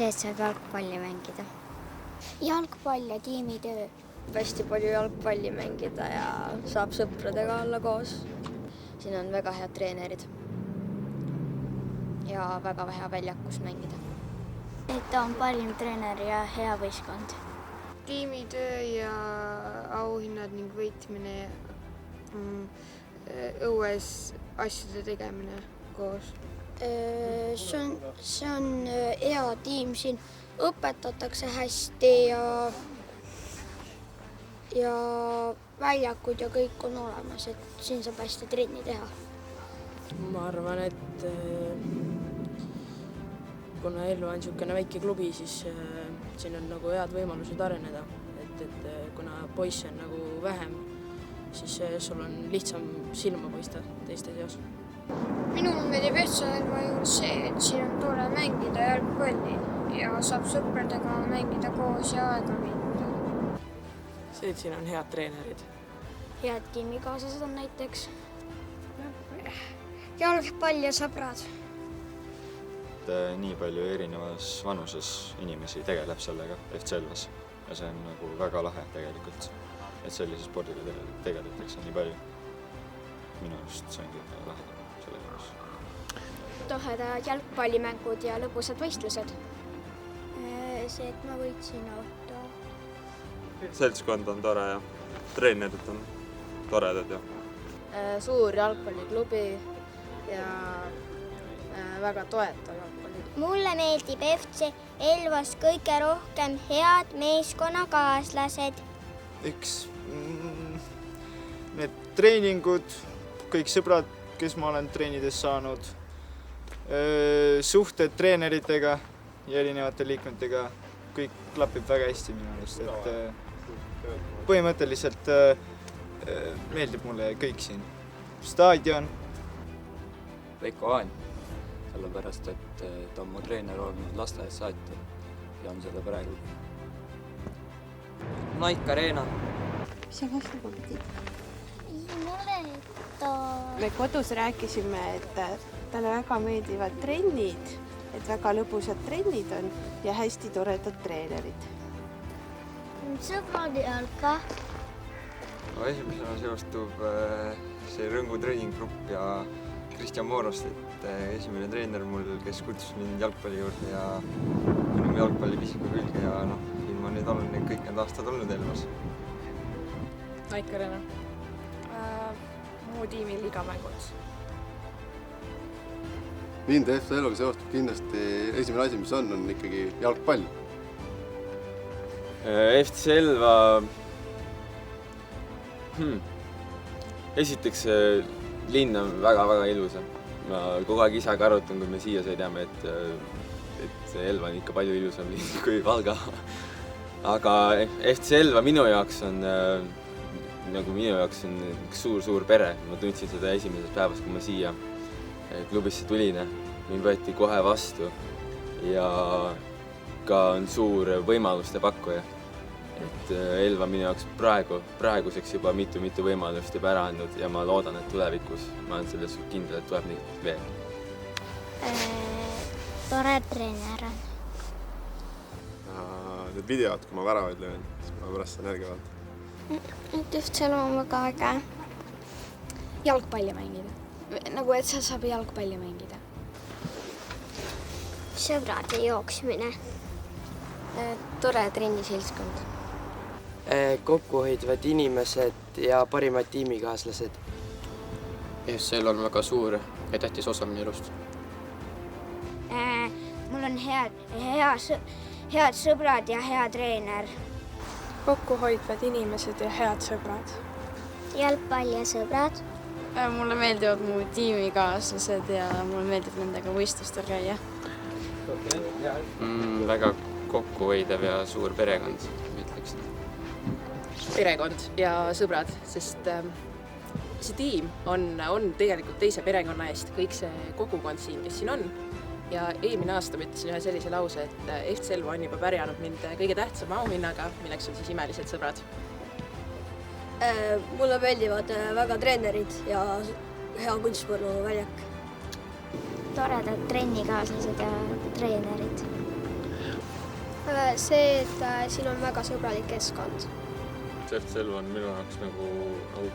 see, et saab jalgpalli mängida. Jalgpall ja tiimitöö. Hästi palju jalgpalli mängida ja saab sõpradega olla koos. Siin on väga head treenerid ja väga hea väljakus mängida. Et on parim treener ja hea võistkond. Tiimitöö ja auhinnad ning võitmine, õues asjade tegemine koos. See on hea tiim, siin õpetatakse hästi ja väljakud ja kõik on olemas, et siin saab hästi trenni teha. Ma arvan, et kuna Elva on niisugune väike klubi, siis siin on nagu head võimalused areneda. Et kuna poisse on nagu vähem, siis sul on lihtsam silma paista teiste seas. Minul meeldib Elva juures see, et siin on tore mängida jalgpalli ja saab sõpradega mängida koos ja aega viita. See, et siin on head treenerid. Head tiimikaaslased on näiteks. Jalgpall ja sõbrad. Nii palju erinevas vanuses inimesi tegeleb sellega FC Elvas ja see on nagu väga lahe tegelikult, et sellise spordiga tegeletakse nii palju. Minu arust see on kõige lahedam selle juures. Tohedad jalgpallimängud ja lõbusad võistlused. See, et ma võitsin auto. Seltskond on tore ja treenerid on toredad. Suur jalgpalliklubi ja väga toetav jalgpalli. Mulle meeldib FC Elvas kõige rohkem head meeskonnakaaslased. Need treeningud, kõik sõbrad, kes ma olen treenides saanud, suhted treeneritega ja erinevate liikmetega, kõik klapib väga hästi minu arust, et põhimõtteliselt meeldib mulle kõik siin. Staadion. Veiko Aan, sellepärast, et ta on mu treener olnud lasteaiast saati ja on seda praegu. Naik Arena. Mis on vastu pidid? Me kodus rääkisime, et talle väga meeldivad trennid, et väga lõbusad trennid on ja hästi toredad treenerid. Sõbrad jalka. Esimesena seostub see Rõngu treeninggrupp ja Kristjan Moorast, et esimene treener mul, kes kutsus mind jalgpalli juurde ja minu jalgpallipisika külge ja siin ma nüüd olen kõik need aastad olnud Elvas. Naik Arena. Muu tiimi ligamängud. Mind FC Elvaga seostub kindlasti esimene asi, mis on ikkagi jalgpall. FC Elva... Esiteks linn on väga-väga ilus. Ma kogu aeg isaga arutan, kui me siia sõidame, et Elva on ikka palju ilusam linn kui Valga. Aga FC Elva minu jaoks on üks suur pere. Ma tundsin seda esimesest päevast, kui ma siia klubisse tulin. Mind võeti kohe vastu ja ka on suur võimaluste pakkuja. Et Elva minu jaoks praeguseks juba mitu võimalust juba ära andnud ja ma loodan, et tulevikus ma olen selles kindel, et tuleb neid veel. Tore treener on. Need videod, kui ma väravaid löön, siis ma pärast saan järgi vaadata. FC Elva on väga äge. Jalgpalli mängida. Nagu, et seal saab jalgpalli mängida. Sõbrad ja jooksmine. Tore trenniseltskond. Kokkuhoidvad inimesed ja parimad tiimikaaslased. FC Elva on väga suur ja tähtis osa minu elust. Mul on head sõbrad ja hea treener. Kokkuhoidvad inimesed ja head sõbrad. Jalgpall ja sõbrad. Mulle meeldivad mu tiimikaaslased ja mulle meeldib nendega võistlustel käia. Väga kokkuhoidev ja suur perekond, ütleks. Perekond ja sõbrad, sest see tiim on tegelikult teise perekonna eest, kõik see kogukond siin, kes siin on. Ja eelmine aasta ma ütlesin ühe sellise lause, et FC Elva on juba pärjanud mind kõige tähtsama auhinnaga, milleks on siis imelised sõbrad. Mulle meeldivad väga treenerid ja hea kunstspornuväljak. Toredad trennikaaslased ja treenerid. see, et siin on väga sõbralik keskkond. FC Selva on minu jaoks nagu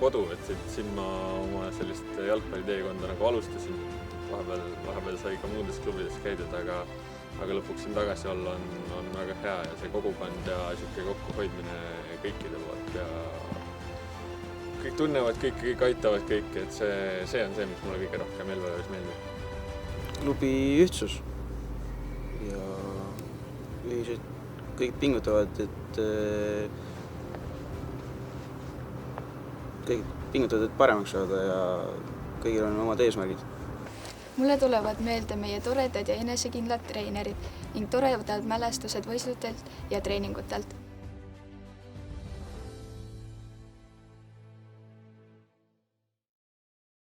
kodu, et siin ma oma sellist jalgpalliteekonda nagu alustasin. Vahepeal sai ka muudes klubides käidud, aga lõpuks siin tagasi olla on väga hea ja see kogukond ja niisugune kokkuhoidmine kõikide poolt ja kõik tunnevad kõike, kõik aitavad kõike, et see on see, mis mulle kõige rohkem Elvaveres meeldib. Klubi ühtsus ja ühiselt kõik pingutavad, et kõik pingutavad, et paremaks saada ja kõigil on omad eesmärgid. Mulle tulevad meelde meie toredad ja enesekindlad treenerid ning toredad mälestused võistlustelt ja treeningutelt.